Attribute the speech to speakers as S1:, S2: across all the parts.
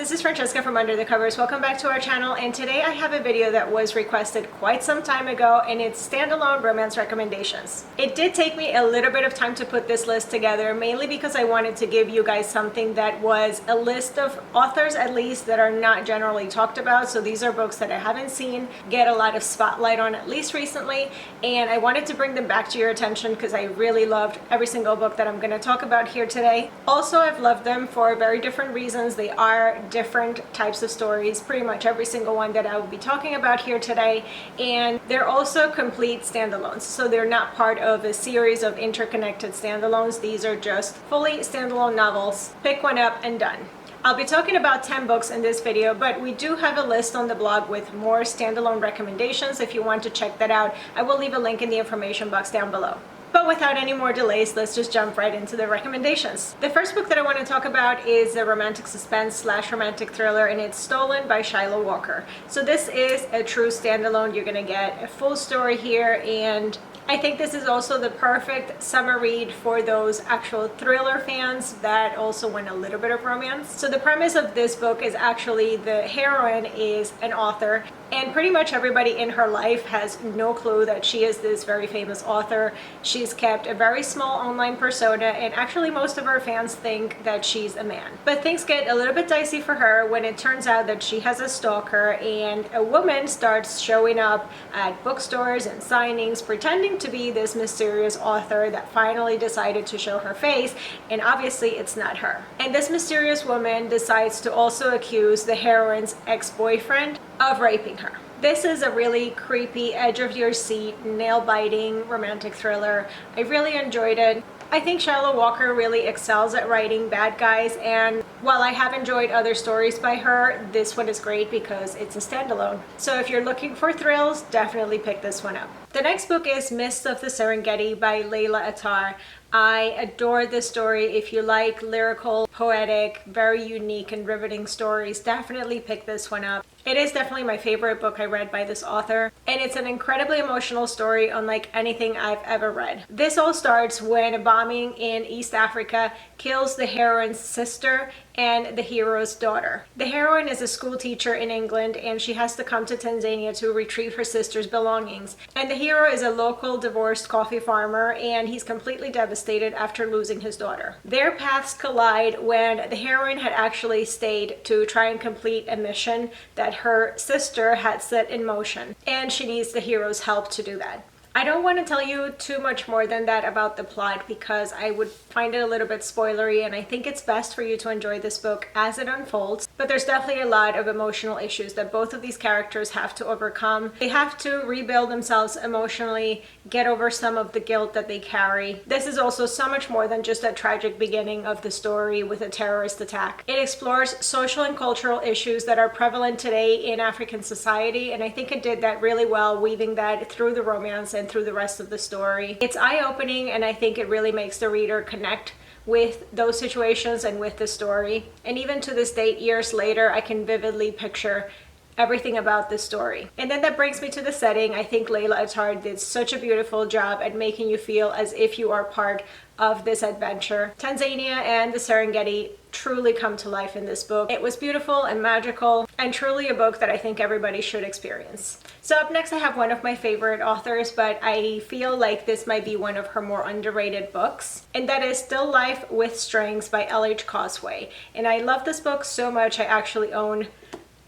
S1: this is Francesca from Under the Covers. Welcome back to our channel, and today I have a video that was requested quite some time ago, and it's standalone romance recommendations. It did take me a little bit of time to put this list together, mainly because I wanted to give you guys something that was a list of authors, at least, that are not generally talked about. So these are books that I haven't seen get a lot of spotlight on, at least recently, and I wanted to bring them back to your attention because I really loved every single book that I'm going to talk about here today. Also, I've loved them for very different reasons. They are different types of stories, pretty much every single one that I will be talking about here today, and they're also complete standalones. So they're not part of a series of interconnected standalones. These are just fully standalone novels. Pick one up and done. I'll be talking about 10 books in this video, but we do have a list on the blog with more standalone recommendations. If you want to check that out, I will leave a link in the information box down below. But without any more delays, let's just jump right into the recommendations. The first book that I want to talk about is a romantic suspense / romantic thriller, and it's Stolen by Shiloh Walker. So this is a true standalone. You're going to get a full story here, and I think this is also the perfect summer read for those actual thriller fans that also want a little bit of romance. So the premise of this book is actually the heroine is an author, and pretty much everybody in her life has no clue that she is this very famous author. She's kept a very small online persona, and actually most of her fans think that she's a man. But things get a little bit dicey for her when it turns out that she has a stalker, and a woman starts showing up at bookstores and signings pretending to be this mysterious author that finally decided to show her face, and obviously it's not her. And this mysterious woman decides to also accuse the heroine's ex-boyfriend of raping her. This is a really creepy, edge-of-your-seat, nail-biting romantic thriller. I really enjoyed it. I think Shiloh Walker really excels at writing bad guys, and while I have enjoyed other stories by her, this one is great because it's a standalone. So if you're looking for thrills, definitely pick this one up. The next book is Mists of the Serengeti by Layla Attar. I adore this story. If you like lyrical, poetic, very unique and riveting stories, definitely pick this one up. It is definitely my favorite book I read by this author, and it's an incredibly emotional story unlike anything I've ever read. This all starts when a bombing in East Africa kills the heroine's sister and the hero's daughter. The heroine is a school teacher in England, and she has to come to Tanzania to retrieve her sister's belongings. And the hero is a local divorced coffee farmer, and he's completely devastated after losing his daughter. Their paths collide when the heroine had actually stayed to try and complete a mission that her sister had set in motion, and she needs the hero's help to do that. I don't want to tell you too much more than that about the plot because I would find it a little bit spoilery, and I think it's best for you to enjoy this book as it unfolds. But there's definitely a lot of emotional issues that both of these characters have to overcome. They have to rebuild themselves emotionally, get over some of the guilt that they carry. This is also so much more than just a tragic beginning of the story with a terrorist attack. It explores social and cultural issues that are prevalent today in African society, and I think it did that really well, weaving that through the romance and through the rest of the story. It's eye-opening, and I think it really makes the reader connect with those situations and with the story. And even to this date, years later, I can vividly picture everything about this story. And then that brings me to the setting. I think Layla Attar did such a beautiful job at making you feel as if you are part of this adventure. Tanzania and the Serengeti truly come to life in this book. It was beautiful and magical, and truly a book that I think everybody should experience. So up next, I have one of my favorite authors, but I feel like this might be one of her more underrated books, and that is Still Life with Strings by L.H. Causeway. And I love this book so much, I actually own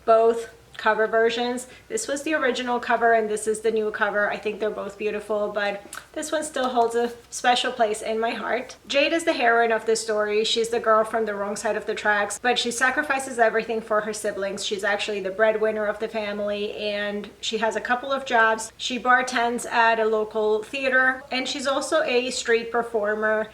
S1: both cover versions. This was the original cover, and this is the new cover. I think they're both beautiful, but this one still holds a special place in my heart. Jade is the heroine of this story. She's the girl from the wrong side of the tracks, but she sacrifices everything for her siblings. She's actually the breadwinner of the family, and she has a couple of jobs. She bartends at a local theater, and she's also a street performer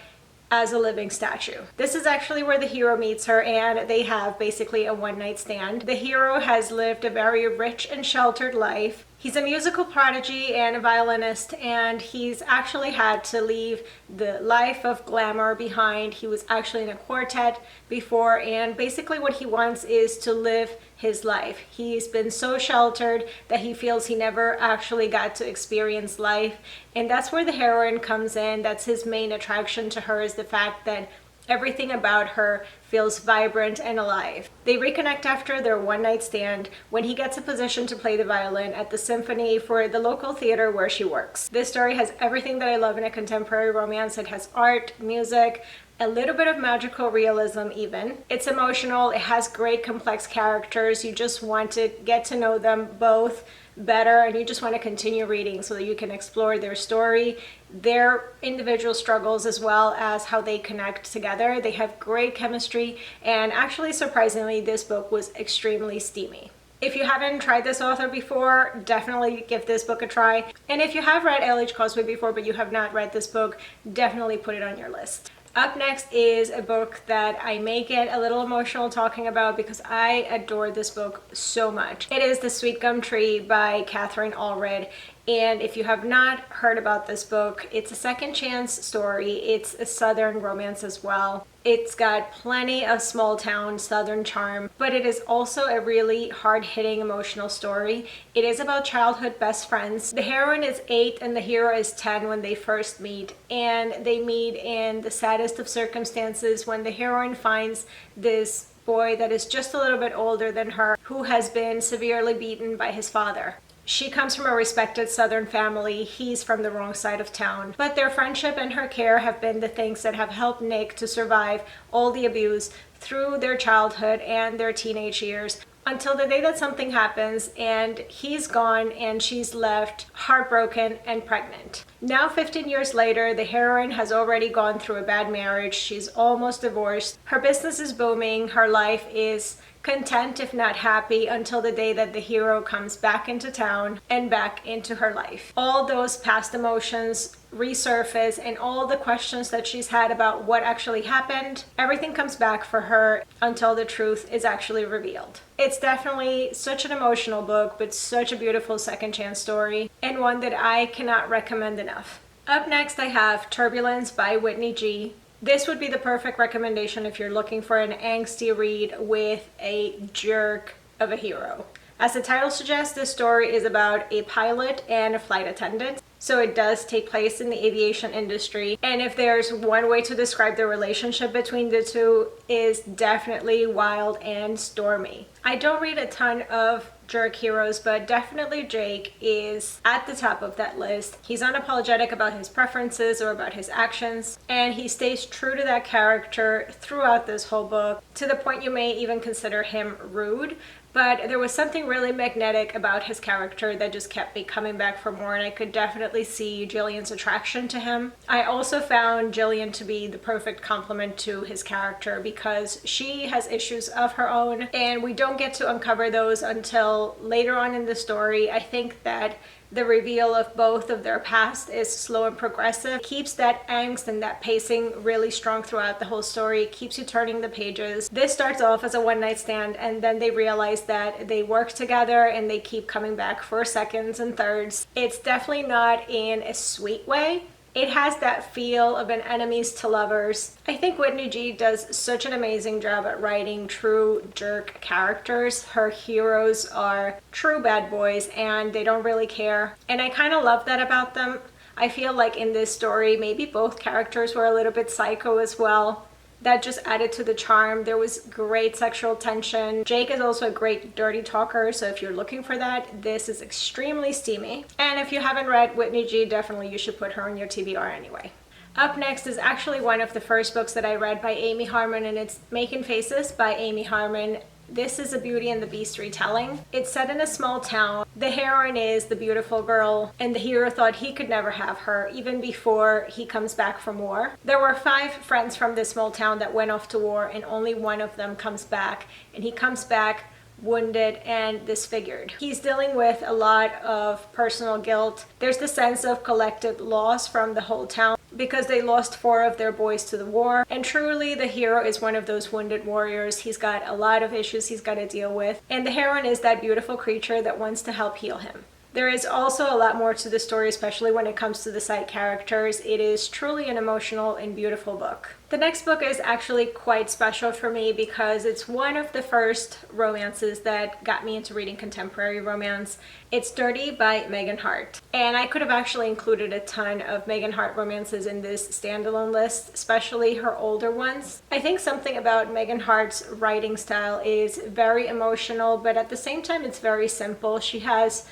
S1: as a living statue. This is actually where the hero meets her, and they have basically a one-night stand. The hero has lived a very rich and sheltered life. He's a musical prodigy and a violinist, and he's actually had to leave the life of glamour behind. He was actually in a quartet before, and basically what he wants is to live his life. He's been so sheltered that he feels he never actually got to experience life, and that's where the heroine comes in. That's his main attraction to her, is the fact that Everything about her feels vibrant and alive. They reconnect after their one-night stand when he gets a position to play the violin at the symphony for the local theater where she works. This story has everything that I love in a contemporary romance. It has art, music, a little bit of magical realism even. It's emotional, it has great complex characters. You just want to get to know them both better, and you just want to continue reading so that you can explore their story, their individual struggles, as well as how they connect together. They have great chemistry, and actually surprisingly this book was extremely steamy. If you haven't tried this author before, definitely give this book a try. And if you have read L.H. Cosby before but you have not read this book, definitely put it on your list. Up next is a book that I may get a little emotional talking about because I adore this book so much. It is The Sweet Gum Tree by Catherine Allred. And if you have not heard about this book, it's a second chance story. It's a southern romance as well. It's got plenty of small town southern charm, but it is also a really hard-hitting emotional story. It is about childhood best friends. The heroine is 8 and the hero is 10 when they first meet, and they meet in the saddest of circumstances when the heroine finds this boy that is just a little bit older than her who has been severely beaten by his father. She comes from a respected Southern family. He's from the wrong side of town. But their friendship and her care have been the things that have helped Nick to survive all the abuse through their childhood and their teenage years, until the day that something happens and he's gone and she's left heartbroken and pregnant. Now 15 years later, the heroine has already gone through a bad marriage. She's almost divorced. Her business is booming. Her life is content, if not happy, until the day that the hero comes back into town and back into her life. All those past emotions resurface, and all the questions that she's had about what actually happened, everything comes back for her until the truth is actually revealed. It's definitely such an emotional book, but such a beautiful second chance story, and one that I cannot recommend enough. Up next, I have Turbulence by Whitney G. This would be the perfect recommendation if you're looking for an angsty read with a jerk of a hero. As the title suggests, this story is about a pilot and a flight attendant. So it does take place in the aviation industry. And if there's one way to describe the relationship between the two, is definitely wild and stormy. I don't read a ton of jerk heroes, but definitely Jake is at the top of that list. He's unapologetic about his preferences or about his actions, and he stays true to that character throughout this whole book, to the point you may even consider him rude. But there was something really magnetic about his character that just kept me coming back for more, and I could definitely see Jillian's attraction to him. I also found Jillian to be the perfect complement to his character because she has issues of her own, and we don't get to uncover those until later on in the story. I think that the reveal of both of their past is slow and progressive. It keeps that angst and that pacing really strong throughout the whole story. It keeps you turning the pages. This starts off as a one-night stand, and then they realize that they work together and they keep coming back for seconds and thirds. It's definitely not in a sweet way. It has that feel of an enemies to lovers. I think Whitney G does such an amazing job at writing true jerk characters. Her heroes are true bad boys and they don't really care. And I kind of love that about them. I feel like in this story, maybe both characters were a little bit psycho as well. That just added to the charm. There was great sexual tension. Jake is also a great dirty talker, so if you're looking for that, this is extremely steamy. And if you haven't read Whitney G, definitely you should put her on your TBR anyway. Up next is actually one of the first books that I read by Amy Harmon, and it's Making Faces by Amy Harmon. This is a Beauty and the Beast retelling. It's set in a small town. The heroine is the beautiful girl, and the hero thought he could never have her, even before he comes back from war. There were 5 friends from this small town that went off to war, and only one of them comes back, and he comes back wounded and disfigured. He's dealing with a lot of personal guilt. There's the sense of collective loss from the whole town because they lost 4 of their boys to the war. And truly, the hero is one of those wounded warriors. He's got a lot of issues he's got to deal with. And the heroine is that beautiful creature that wants to help heal him. There is also a lot more to the story, especially when it comes to the side characters. It is truly an emotional and beautiful book. The next book is actually quite special for me because it's one of the first romances that got me into reading contemporary romance. It's Dirty by Megan Hart. And I could have actually included a ton of Megan Hart romances in this standalone list, especially her older ones. I think something about Megan Hart's writing style is very emotional, but at the same time it's very simple. She has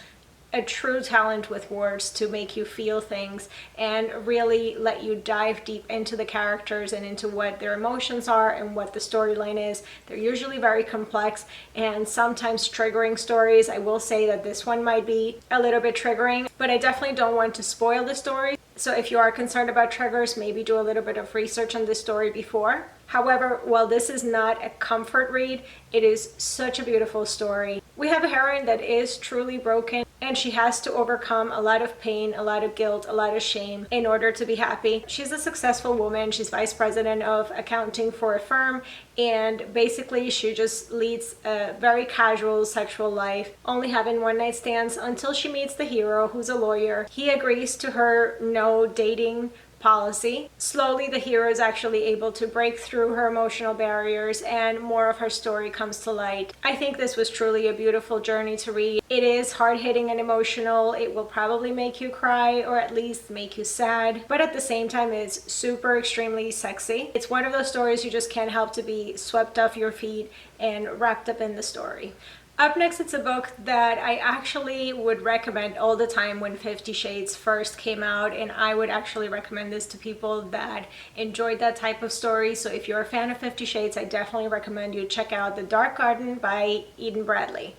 S1: a true talent with words to make you feel things and really let you dive deep into the characters and into what their emotions are and what the storyline is. They're usually very complex and sometimes triggering stories. I will say that this one might be a little bit triggering, but I definitely don't want to spoil the story. So if you are concerned about triggers, maybe do a little bit of research on this story before. However, while this is not a comfort read, it is such a beautiful story. We have a heroine that is truly broken and she has to overcome a lot of pain, a lot of guilt, a lot of shame in order to be happy. She's a successful woman. She's vice president of accounting for a firm, and basically she just leads a very casual sexual life, only having one night stands until she meets the hero, who's a lawyer. He agrees to her no dating policy. Slowly the hero is actually able to break through her emotional barriers and more of her story comes to light. I think this was truly a beautiful journey to read. It is hard-hitting and emotional. It will probably make you cry or at least make you sad, but at the same time it's super extremely sexy. It's one of those stories you just can't help to be swept off your feet and wrapped up in the story. Up next, it's a book that I actually would recommend all the time when 50 Shades first came out, and I would actually recommend this to people that enjoyed that type of story. So if you're a fan of 50 Shades, I definitely recommend you check out The Dark Garden by Eden Bradley.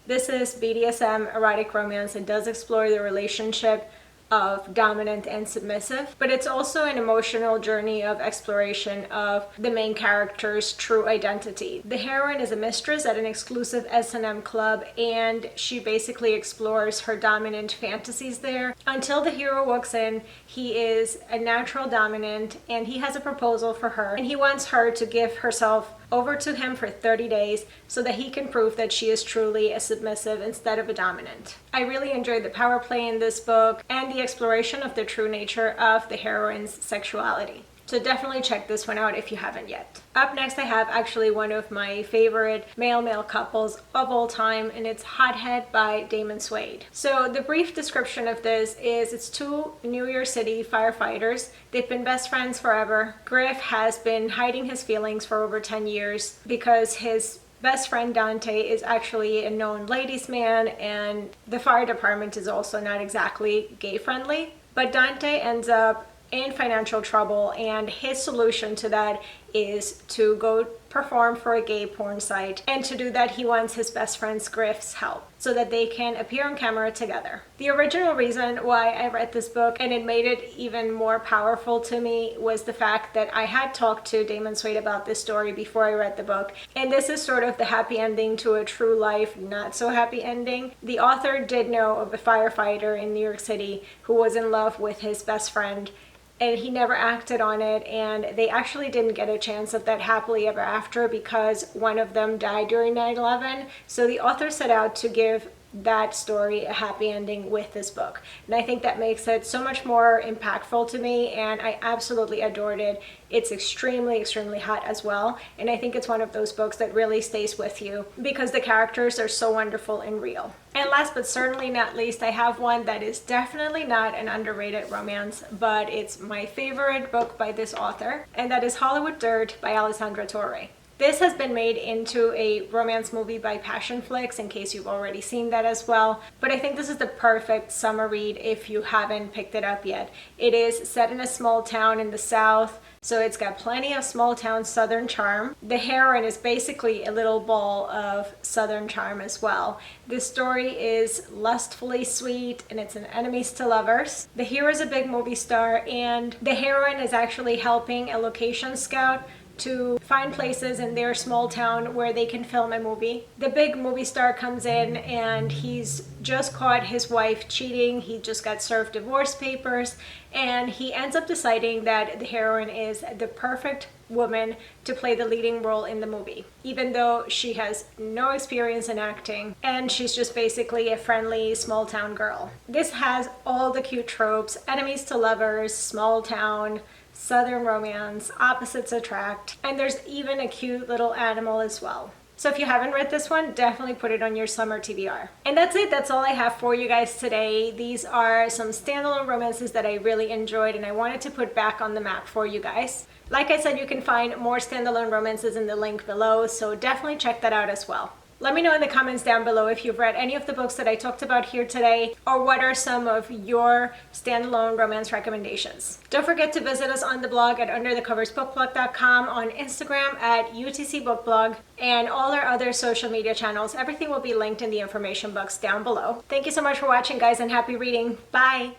S1: This is BDSM erotic romance. It does explore the relationship of dominant and submissive, but it's also an emotional journey of exploration of the main character's true identity. The heroine is a mistress at an exclusive S&M club, and she basically explores her dominant fantasies there until the hero walks in. He is a natural dominant and he has a proposal for her, and he wants her to give herself over to him for 30 days so that he can prove that she is truly a submissive instead of a dominant. I really enjoyed the power play in this book and the exploration of the true nature of the heroine's sexuality. So definitely check this one out if you haven't yet. Up next, I have actually one of my favorite male-male couples of all time, and it's Hothead by Damon Suede. So the brief description of this is it's two New York City firefighters. They've been best friends forever. Griff has been hiding his feelings for over 10 years because his best friend Dante is actually a known ladies' man, and the fire department is also not exactly gay friendly. But Dante ends up in financial trouble, and his solution to that is to go perform for a gay porn site, and to do that he wants his best friend's Griff's help so that they can appear on camera together. The original reason why I read this book, and it made it even more powerful to me, was the fact that I had talked to Damon Suede about this story before I read the book, and this is sort of the happy ending to a true life not so happy ending. The author did know of a firefighter in New York City who was in love with his best friend, and he never acted on it, and they actually didn't get a chance of that happily ever after because one of them died during 9/11. So the author set out to give that story a happy ending with this book, and I think that makes it so much more impactful to me, and I absolutely adored it. It's extremely hot as well, and I think it's one of those books that really stays with you because the characters are so wonderful and real. And last but certainly not least, I have one that is definitely not an underrated romance, but it's my favorite book by this author, and that is Hollywood Dirt by Alessandra Torre. This has been made into a romance movie by Passionflix, in case you've already seen that as well. But I think this is the perfect summer read if you haven't picked it up yet. It is set in a small town in the South, so it's got plenty of small town Southern charm. The heroine is basically a little ball of Southern charm as well. This story is lustfully sweet, and it's an enemies to lovers. The hero is a big movie star, and the heroine is actually helping a location scout to find places in their small town where they can film a movie. The big movie star comes in and he's just caught his wife cheating. He just got served divorce papers, and he ends up deciding that the heroine is the perfect woman to play the leading role in the movie, even though she has no experience in acting and she's just basically a friendly small town girl. This has all the cute tropes: enemies to lovers, small town, southern romance, opposites attract, and there's even a cute little animal as well. So if you haven't read this one, definitely put it on your summer TBR. And that's it. That's all I have for you guys today. These are some standalone romances that I really enjoyed and I wanted to put back on the map for you guys. Like I said, you can find more standalone romances in the link below, so definitely check that out as well. Let me know in the comments down below if you've read any of the books that I talked about here today, or what are some of your standalone romance recommendations. Don't forget to visit us on the blog at underthecoversbookblog.com, on Instagram at UTCBookblog, and all our other social media channels. Everything will be linked in the information box down below. Thank you so much for watching, guys, and happy reading. Bye!